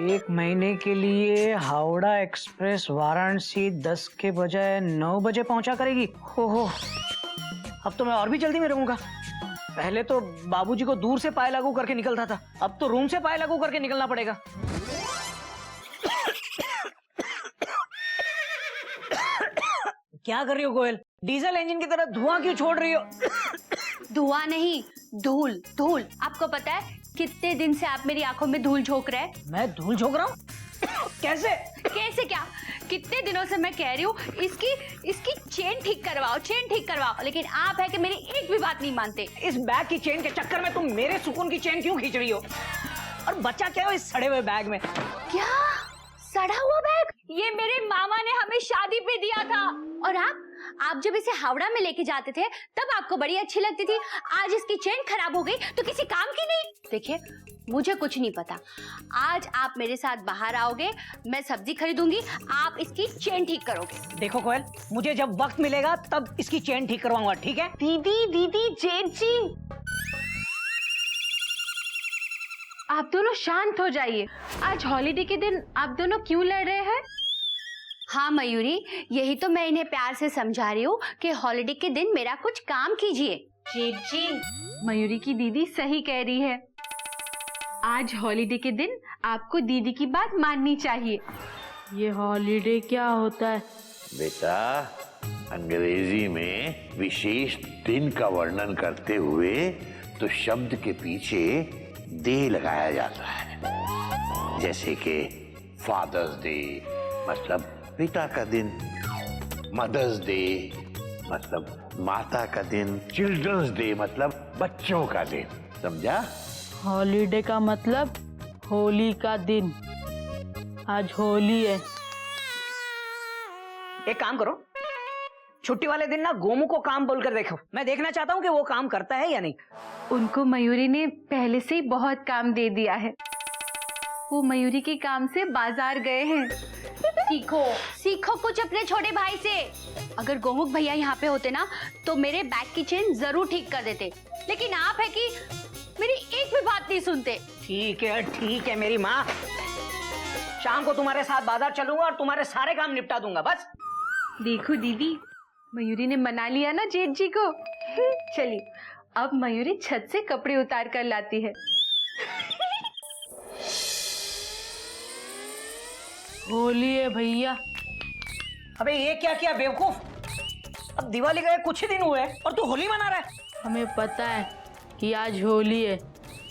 एक महीने के लिए हावड़ा एक्सप्रेस वाराणसी 10 के बजाय 9 बजे पहुंचा करेगी। हो, अब तो मैं और भी जल्दी में रहूंगा। पहले तो बाबूजी को दूर से पाए लागू करके निकलता था, अब तो रूम से पाए लागू करके निकलना पड़ेगा। क्या कर रही हो कोयल? डीजल इंजन की तरह धुआं क्यों छोड़ रही हो? धुआं नहीं, धूल धूल। आपको पता है कितने दिन से आप मेरी आंखों में धूल झोंक रहे हैं? मैं धूल झोंक रहा हूँ? कैसे? कैसे क्या? कितने दिनों से मैं कह रही हूँ इसकी चेन ठीक करवाओ, लेकिन आप है कि मेरी एक भी बात नहीं मानते। इस बैग की चेन के चक्कर में तुम मेरे सुकून की चेन क्यों खींच रही हो? और बचा क्या हो इस सड़े हुए बैग में? क्या सड़ा हुआ बैग? ये मेरे मामा ने हमें शादी पे दिया था। और आप जब इसे हावड़ा में लेके जाते थे तब आपको बड़ी अच्छी लगती थी। आज इसकी चेन खराब हो गई तो किसी काम की नहीं। देखिए, मुझे कुछ नहीं पता। आज आप मेरे साथ बाहर आओगे, मैं सब्जी खरीदूंगी, आप इसकी चेन ठीक करोगे। देखो कोयल, मुझे जब वक्त मिलेगा तब इसकी चेन ठीक करवाऊंगा, ठीक है? दीदी जेठ जी, आप दोनों शांत हो जाइए। आज हॉलीडे के दिन आप दोनों क्यों लड़ रहे हैं? हाँ मयूरी, यही तो मैं इन्हें प्यार से समझा रही हूँ कि हॉलीडे के दिन मेरा कुछ काम कीजिए। जेठ जी, मयूरी की दीदी सही कह रही है। आज हॉलीडे के दिन आपको दीदी की बात माननी चाहिए। ये हॉलीडे क्या होता है? बेटा, अंग्रेजी में विशेष दिन का वर्णन करते हुए तो शब्द के पीछे डे लगाया जाता है। जैसे कि फादर्स डे मतलब पिता का दिन, मदर्स डे मतलब माता का दिन, चिल्ड्रंस डे मतलब बच्चों का दिन। समझा? हॉलीडे का मतलब होली का दिन। आज होली है। एक काम करो, छुट्टी वाले दिन ना गोमू को काम बोलकर देखो। मैं देखना चाहता हूँ कि वो काम करता है या नहीं। उनको मयूरी ने पहले से ही बहुत काम दे दिया है। वो मयूरी के काम से बाजार गए हैं। सीखो कुछ अपने छोटे भाई से। अगर गोमुख भैया यहाँ पे होते ना तो मेरे बैग की चेन जरूर ठीक कर देते, लेकिन आप है कि मेरी एक भी बात नहीं सुनते। ठीक है मेरी माँ, शाम को तुम्हारे साथ बाजार चलूंगा और तुम्हारे सारे काम निपटा दूंगा। बस देखो दीदी, मयूरी ने मना लिया ना जेठ जी को। चलिए, अब मयूरी छत से कपड़े उतार कर लाती है। होली है भैया। अबे ये क्या किया बेवकूफ? अब दिवाली गए कुछ ही दिन हुए और तू होली मना रहा है? हमें पता है कि आज होली है।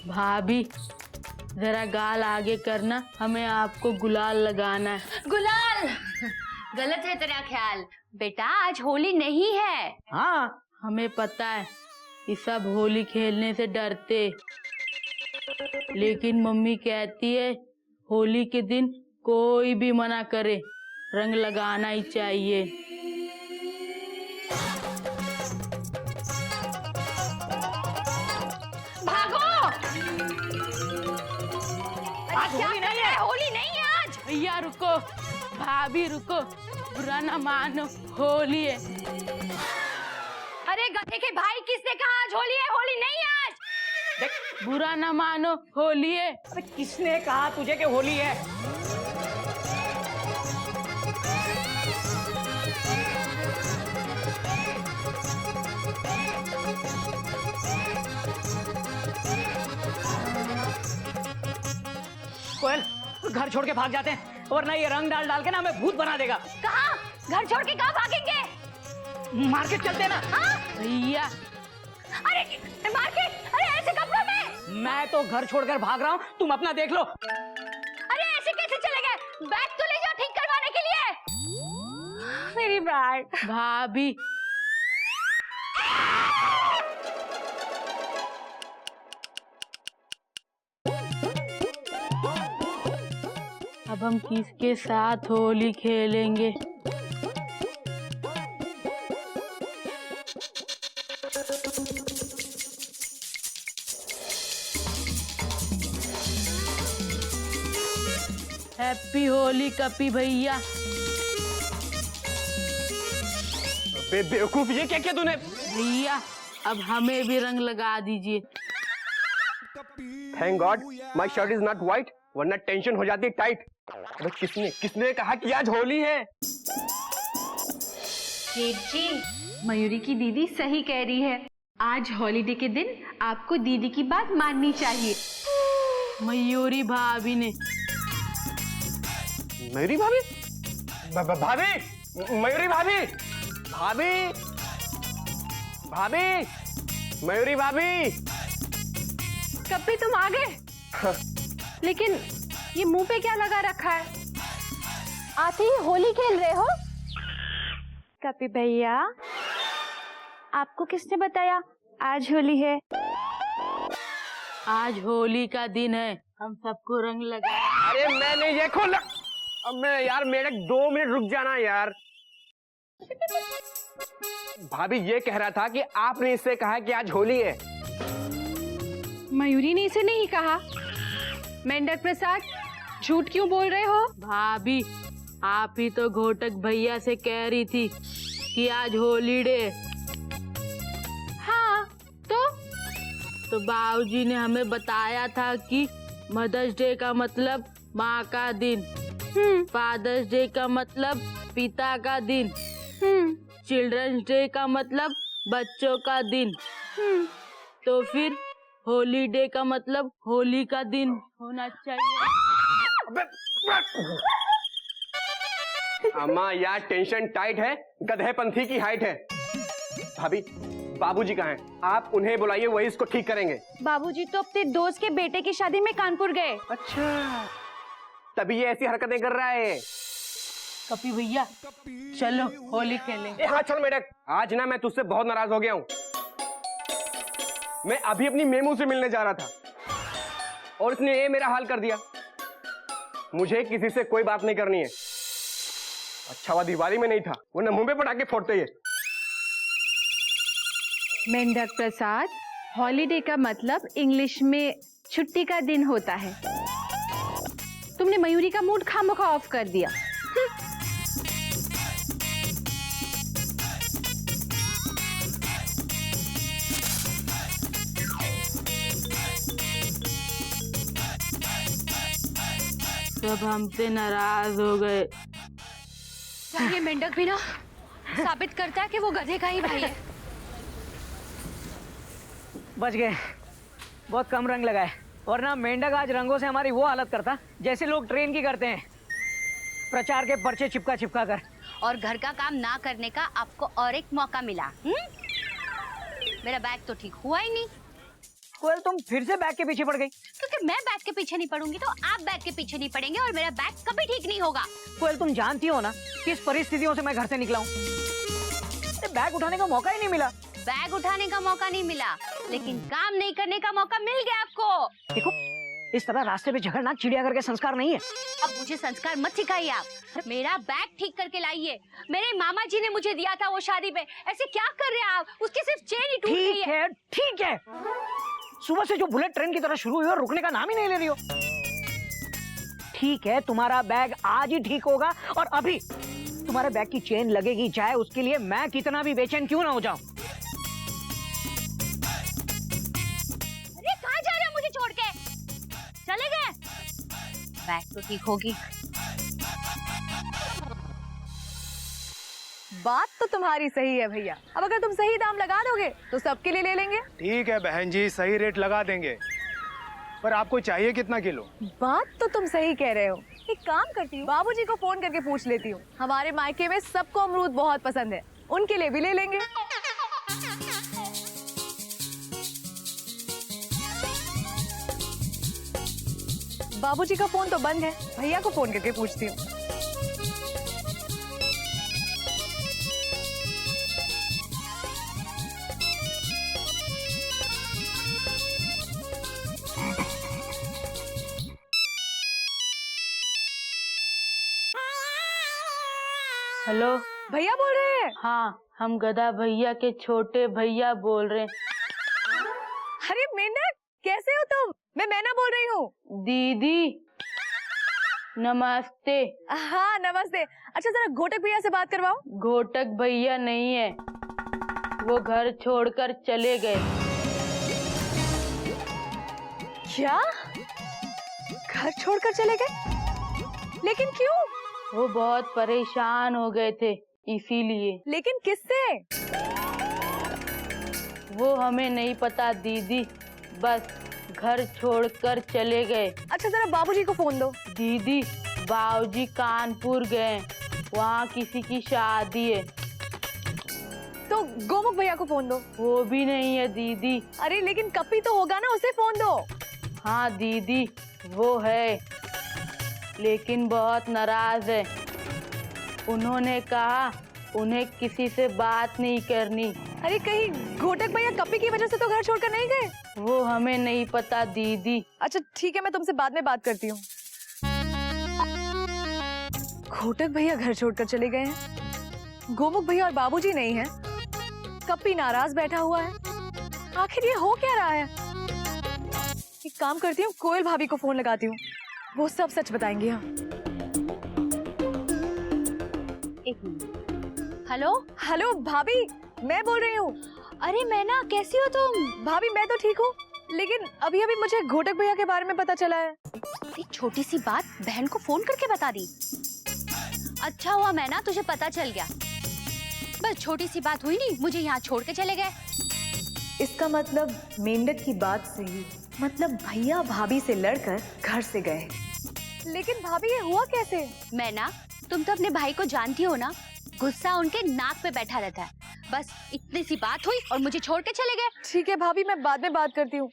भाभी, जरा गाल आगे करना, हमें आपको गुलाल लगाना है। गुलाल? गलत है तेरा ख्याल। बेटा, आज होली नहीं है। हाँ, हमें पता है कि सब होली खेलने से डरते, लेकिन मम्मी कहती है होली के दिन कोई भी मना करे, रंग लगाना ही चाहिए। भागो! आज होली नहीं है। होली नहीं है आज। भैया रुको, भाभी रुको, बुरा ना मानो, होली है। अरे गधे के भाई, किसने कहा आज होली है? होली नहीं है आज। देख, बुरा ना मानो, होली है। अबे किसने कहा तुझे कि होली है? कोयल, घर छोड़ के भाग जाते हैं, वरना ये रंग डाल डाल के ना हमें भूत बना देगा। कहाँ? घर छोड़ के कहाँ भागेंगे? मार्केट चलते हैं ना। हाँ? भैया, अरे मार्केट? अरे ऐसे कपड़ों में? मैं तो घर छोड़कर भाग रहा हूँ, तुम अपना देख लो। अरे ऐसे कैसे चले गए? बैग तो ले जाओ ठीक करवाने के लिए। मेरी बैग। भाभी, अब हम किसके साथ होली खेलेंगे? हैप्पी होली कपी भैया। बेवकूफ, ये क्या किया तूने? भैया, अब हमें भी रंग लगा दीजिए। Thank God, my shirt is not white वरना टेंशन हो जाती है टाइट। अबे किसने किसने कहा कि आज होली है? सेठ जी, मयूरी की दीदी सही कह रही है। आज हॉलीडे के दिन आपको दीदी की बात माननी चाहिए। मयूरी भाभी ने। मयूरी भाभी? भाभी, मयूरी भाभी, भाभी, भाभी, मयूरी भाभी। कब भी तुम आ गए? लेकिन ये मुंह पे क्या लगा रखा है? आते ही होली खेल रहे हो? कपी भैया, आपको किसने बताया आज होली है? आज होली का दिन है, हम सबको रंग लगा। अरे मैंने ये खोला। अब मैं यार मेरे 2 मिनट रुक जाना यार। भाभी ये कह रहा था कि आपने इससे कहा कि आज होली है। मयूरी ने इसे नहीं कहा। मेंढक प्रसाद, झूठ क्यों बोल रहे हो? भाभी, आप ही तो घोटक भैया से कह रही थी कि आज हॉलीडे। हाँ, तो बाबूजी ने हमें बताया था कि मदर्स डे का मतलब माँ का दिन, फादर्स डे का मतलब पिता का दिन, चिल्ड्रंस डे का मतलब बच्चों का दिन, तो फिर हॉलीडे का मतलब होली का दिन होना चाहिए। अम्मा यार टेंशन टाइट है, गधे पंथी की हाइट है। भाभी, बाबूजी कहाँ हैं? आप उन्हें बुलाइए, वही इसको ठीक करेंगे। बाबूजी तो अपने दोस्त के बेटे की शादी में कानपुर गए। अच्छा, तभी ये ऐसी हरकतें कर रहा है। कपी भैया, चलो होली खेलेंगे। हाँ चल मेढक, आज ना मैं तुझसे बहुत नाराज हो गया हूँ। मैं अभी अपनी मेमू से मिलने जा रहा था और इसने ये मेरा हाल कर दिया। मुझे किसी से कोई बात नहीं करनी है। अच्छा हुआ दिवाली में नहीं था, वरना मुंह पे पटाखे फोड़ते ही। मेंढक प्रसाद, हॉलीडे का मतलब इंग्लिश में छुट्टी का दिन होता है। तुमने मयूरी का मूड खामोखा ऑफ कर दिया। सब हमसे नाराज हो गए। ये मेंढक भी ना साबित करता है कि वो गधे का ही भाई है। बच गए, बहुत कम रंग लगाए, वरना मेंढक आज रंगों से हमारी वो हालत करता जैसे लोग ट्रेन की करते हैं, प्रचार के पर्चे चिपका चिपका कर। और घर का काम ना करने का आपको और एक मौका मिला। मेरा बैग तो ठीक हुआ ही नहीं। कोयल, तुम फिर से बैग के पीछे पड़ गई। क्योंकि मैं बैग के पीछे नहीं पड़ूंगी तो आप बैग के पीछे नहीं पड़ेंगे और मेरा बैग कभी ठीक नहीं होगा। कोयल, तुम जानती हो ना किस परिस्थितियों से मैं घर से निकला हूँ। बैग उठाने का मौका ही नहीं मिला। बैग उठाने का मौका नहीं मिला, लेकिन काम नहीं करने का मौका मिल गया आपको। देखो, इस तरह रास्ते पे झगड़ना चिड़िया करके संस्कार नहीं है। अब मुझे संस्कार मत सिखाइए आप। मेरा बैग ठीक करके लाइए। मेरे मामा जी ने मुझे दिया था वो शादी पे। ऐसे क्या कर रहे हैं आप? उसकी सिर्फ चेन ही टूट गई ठीक है। है, ठीक है। सुबह से जो बुलेट ट्रेन की तरह शुरू हुई और रुकने का नाम ही नहीं ले रही हो। ठीक है, तुम्हारा बैग आज ही ठीक होगा और अभी तुम्हारे बैग की चेन लगेगी, चाहे उसके लिए मैं कितना भी बेचैन क्यों ना हो जाऊं। अरे कहाँ जा रहे हो मुझे छोड़ के? चले गए? बैग तो ठीक होगी। बात तो तुम्हारी सही है भैया। अब अगर तुम सही दाम लगा दोगे तो सबके लिए ले लेंगे। ठीक है बहन जी, सही रेट लगा देंगे, पर आपको चाहिए कितना किलो? बात तो तुम सही कह रहे हो। एक काम करती हूँ, बाबूजी को फोन करके पूछ लेती हूँ। हमारे मायके में सबको अमरूद बहुत पसंद है, उनके लिए भी ले लेंगे। बाबूजी का फोन तो बंद है, भैया को फोन करके पूछती हूँ। हेलो भैया बोल रहे हैं? हाँ, हम गधा भैया के छोटे भैया बोल रहे हैं। अरे मेंढक, कैसे हो तुम? मैं मैना बोल रही हूँ। दीदी नमस्ते। हाँ नमस्ते। अच्छा जरा घोटक भैया से बात करवाओ। घोटक भैया नहीं है, वो घर छोड़कर चले गए। क्या? घर छोड़कर चले गए? लेकिन क्यों? वो बहुत परेशान हो गए थे इसीलिए। लेकिन किससे? वो हमें नहीं पता दीदी, बस घर छोड़कर चले गए। अच्छा जरा बाबूजी को फोन दो। दीदी बाबूजी कानपुर गए, वहाँ किसी की शादी है। तो गोमुख भैया को फोन दो। वो भी नहीं है दीदी। अरे लेकिन कपी तो होगा ना, उसे फोन दो। हाँ दीदी वो है, लेकिन बहुत नाराज है। उन्होंने कहा उन्हें किसी से बात नहीं करनी। अरे कहीं घोटक भैया कपी की वजह से तो घर छोड़कर नहीं गए? वो हमें नहीं पता दीदी। अच्छा ठीक है, मैं तुमसे बाद में बात करती हूँ। घोटक भैया घर छोड़कर चले गए हैं, गोमुख भैया और बाबूजी नहीं हैं, कपी नाराज बैठा हुआ है। आखिर ये हो क्या रहा है? एक काम करती हूँ, कोयल भाभी को फोन लगाती हूँ, वो सब सच बताएंगे। हाँ एक मिनट। हेलो हेलो भाभी, मैं बोल रही हूँ। अरे मैना, कैसी हो तुम? भाभी मैं तो ठीक हूँ, लेकिन अभी अभी मुझे घोटक भैया के बारे में पता चला है। एक छोटी सी बात बहन को फोन करके बता दी। अच्छा हुआ मैना, तुझे पता चल गया। बस छोटी सी बात हुई नहीं, मुझे यहाँ छोड़ के चले गए। इसका मतलब मेंढक की बात सही, मतलब भैया भाभी से लड़कर घर से गए। लेकिन भाभी ये हुआ कैसे? मैना, तुम तो अपने भाई को जानती हो ना, गुस्सा उनके नाक पे बैठा रहता है। बस इतनी सी बात हुई और मुझे छोड़ के चले गए। ठीक है भाभी, मैं बाद में बात करती हूँ,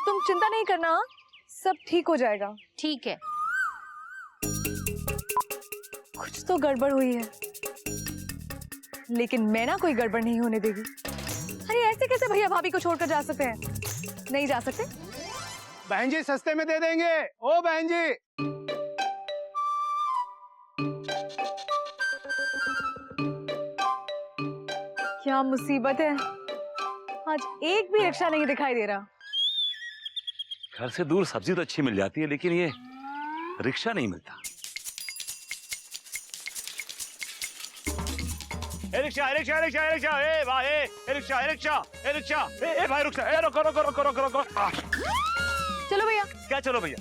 तुम चिंता नहीं करना। हाँ? सब ठीक हो जाएगा। ठीक है। कुछ तो गड़बड़ हुई है, लेकिन मैं ना कोई गड़बड़ नहीं होने देगी। अरे ऐसे कैसे भैया भाभी को छोड़कर जा सकते हैं? नहीं जा सकते। बहन जी सस्ते में दे देंगे। ओ बहन जी, क्या मुसीबत है, आज एक भी रिक्शा नहीं दिखाई दे रहा। घर से दूर सब्जी तो अच्छी मिल जाती है, लेकिन ये रिक्शा नहीं मिलता। ए रिक्शा, ए रिक्शा, ए रिक्शा, ए रिक्शा, ए भाई, ए रिक्शा, ए रिक्शा, ए रिक्शा, ए भाई रिक्शा, ए रुको रुको रुको रुको रुको। चलो भैया। क्या चलो भैया?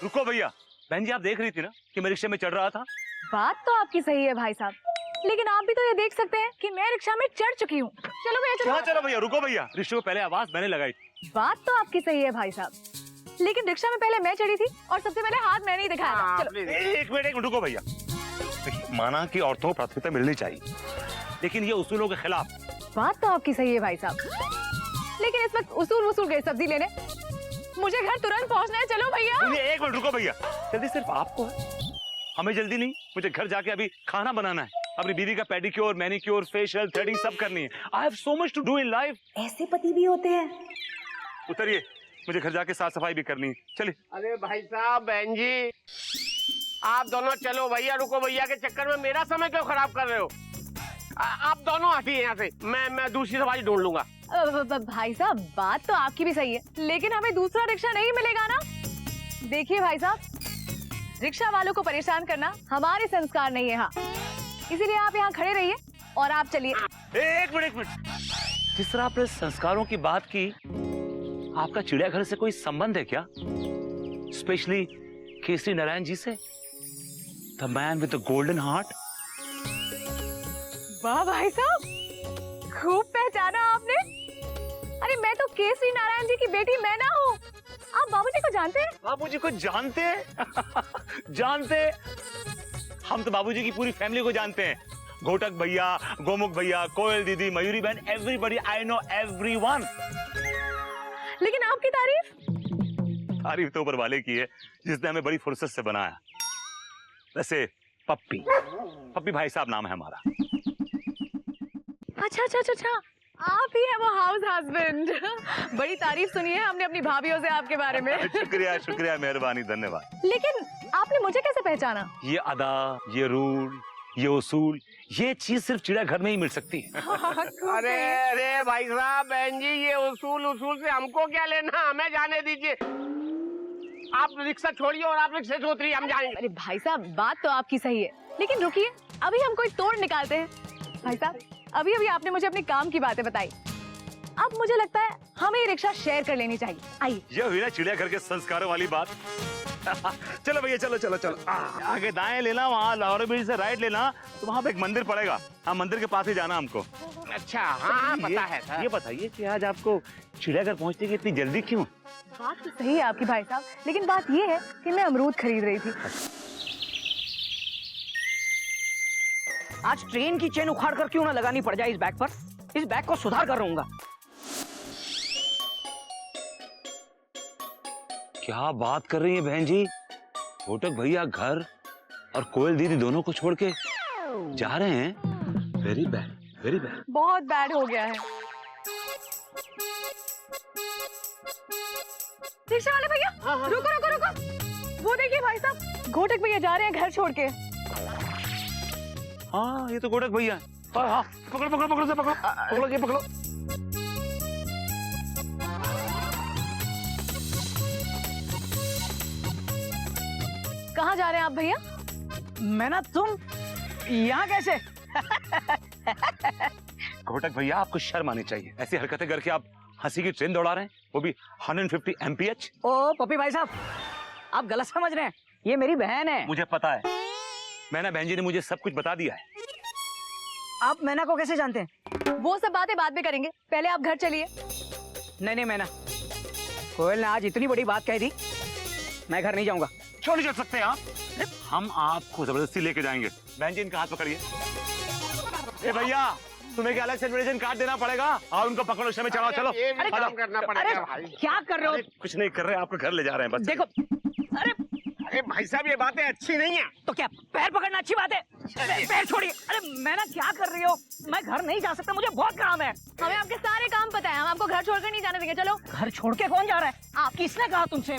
रुको भैया। बहन जी आप देख रही थी ना कि मैं रिक्शे में चढ़ रहा था। बात तो आपकी सही है भाई साहब, लेकिन आप भी तो ये देख सकते हैं कि मैं रिक्शा में चढ़ चुकी हूँ। चलो भैया चलो। क्या चलो भैया? रुको भैया, रिक्शे को पहले आवाज मैंने लगाई। बात तो आपकी सही है भाई साहब, लेकिन रिक्शा में पहले मैं चढ़ी थी और सबसे पहले हाथ मैंने ही दिखाया था। चलो। एक मिनट रुको भैया। देखिए, माना कि औरतों को प्राथमिकता मिलनी चाहिए, लेकिन ये उसूलों के खिलाफ। बात तो आपकी सही है भाई साहब, लेकिन इस वक्त उसूल वसूल गए सब्जी लेने, मुझे घर तुरंत पहुंचना है। चलो भैया। एक मिनट रुको भैया। जल्दी सिर्फ आपको है, हमें जल्दी नहीं। मुझे घर जाके अभी खाना बनाना है, अपनी बीवी का पेडिक्योर, मैनिक्योर, फेशियल, थ्रेडिंग सब करनी है। I have so much to do in life. ऐसे पति भी होते हैं। उतरिए, मुझे घर जाके साफ सफाई भी करनी है। चलिए। अरे भाई साहब, बहन जी, आप दोनों चलो। भैया रुको, भैया के चक्कर में मेरा समय क्यों खराब कर रहे हो? आप दोनों हटिए यहाँ से, मैं दूसरी सवारी ढूंढ लूंगा। भाई साहब बात तो आपकी भी सही है, लेकिन हमें दूसरा रिक्शा नहीं मिलेगा ना। देखिए भाई साहब, रिक्शा वालों को परेशान करना हमारे संस्कार नहीं है। हाँ, इसीलिए आप यहाँ खड़े रहिए और आप चलिए। एक मिनट। जिस तरह आपने संस्कारों की बात की, आपका चिड़ियाघर से कोई संबंध है क्या? स्पेशली केसरी नारायण जी से, the man with the golden heart. वाह भाई साहब, खूब पहचाना आपने। अरे मैं तो केसरी नारायण जी की बेटी मैना हूँ। आप बाबूजी को जानते हैं? बाबूजी को जानते हैं? जानते? हम तो बाबूजी की पूरी फैमिली को जानते हैं। घोटक भैया, गोमुख भैया, कोयल दीदी, मयूरी बहन, एवरीबॉडी, आई नो एवरीवन। लेकिन आपकी तारीफ? तारीफ तो ऊपर वाले की है, जिसने हमें बड़ी फुर्सत से बनाया। वैसे पप्पी भाई साहब नाम है हमारा। अच्छा, आप ही हैं वो हाउस हस्बैंड। बड़ी तारीफ सुनी है हमने अपनी भाभीयों से आपके बारे में। शुक्रिया, मेहरबानी, धन्यवाद। लेकिन आपने मुझे कैसे पहचाना? ये अदा, ये रूल, ये उसूल, ये चीज सिर्फ चिड़ियाघर में ही मिल सकती है। अरे भाई साहब, बहन जी, ये उसूल से हमको क्या लेना? हमें जाने दीजिए। आप रिक्शा छोड़िए और आप रिक्शा से उतरिए, हम जाएंगे। अरे भाई साहब बात तो आपकी सही है, लेकिन रुकिए, अभी हम कोई तोड़ निकालते हैं। भाई साहब अभी आपने मुझे अपने काम की बातें बताई, अब मुझे लगता है हमें ये रिक्शा शेयर कर लेनी चाहिए। आइए। ये हुई ना चिड़ियाघर के संस्कारों वाली बात। चलो भैया चलो चलो चलो। आगे दाएं लेना, वहाँ लाहौर ब्रिज से राइट लेना, तो वहाँ पे एक मंदिर पड़ेगा। हाँ, मंदिर के पास ही जाना हमको। अच्छा हाँ पता है सर। ये बताइए कि आज आपको चिड़ियाघर पहुँचने की इतनी जल्दी क्यों? बात तो सही है आपकी भाई साहब, लेकिन बात ये है कि मैं अमरूद खरीद रही थी। आज ट्रेन की चेन उखाड़ कर क्यों ना लगानी पड़ जाए इस बैग पर। इस बैग को सुधार कर रहूंगा। क्या बात कर रही है बहन जी? घोटक भैया घर और कोयल दीदी दोनों को छोड़ के जा रहे हैं। Very bad, very bad. बहुत बैड हो गया है। रिक्शा वाले भैया, रुको रुको रुको। वो देखिए भाई साहब, घोटक भैया जा रहे हैं घर छोड़ के। हाँ, ये तो घोटक भैया है। हाँ, पकड़ो पकड़ो पकड़ो से पकड़ो, पकड़ो ये पकड़ो। कहाँ जा रहे हैं आप भैया? मैं ना तुम यहाँ कैसे? घोटक भैया, आपको शर्म आनी चाहिए। ऐसी हरकतें करके आप हंसी की ट्रेन दौड़ा रहे हैं, वो भी 150 mph। ओ पप्पी भाई साहब, आप गलत समझ रहे हैं। ये मेरी बहन है। मुझे पता है, मैना बहन जी ने मुझे सब कुछ बता दिया है। आप मैना को कैसे जानते हैं? वो सब बातें बाद में करेंगे, पहले आप घर चलिए। नहीं नहीं मैना, कोयल ने आज इतनी बड़ी बात कह दी, मैं घर नहीं जाऊंगा। क्यों नहीं चल सकते आप? हम आपको जबरदस्ती लेके जाएंगे। बहन जी, इनका हाथ पकड़िए। ए भैया, तुम्हें क्या अलग से इन्विटेशन कार्ड देना पड़ेगा? और उनको पकड़ो, रिक्शा में चढ़ाओ। चलो ये भी काम करना पड़ेगा भाई। क्या कर रहे हो? कुछ नहीं कर रहे, आपको घर ले जा रहे हैं बस। देखो, अरे अरे भाई साहब ये बातें अच्छी नहीं है। तो क्या पैर पकड़ना अच्छी बात है? पैर छोड़िए। अरे मैना क्या कर रही हो? मैं घर नहीं जा सकता, मुझे बहुत काम है। हमें आपके सारे काम पता है, हम आपको घर छोड़कर नहीं जाने देंगे। चलो। घर छोड़ के कौन जा रहा है? आप किसने कहा तुमसे?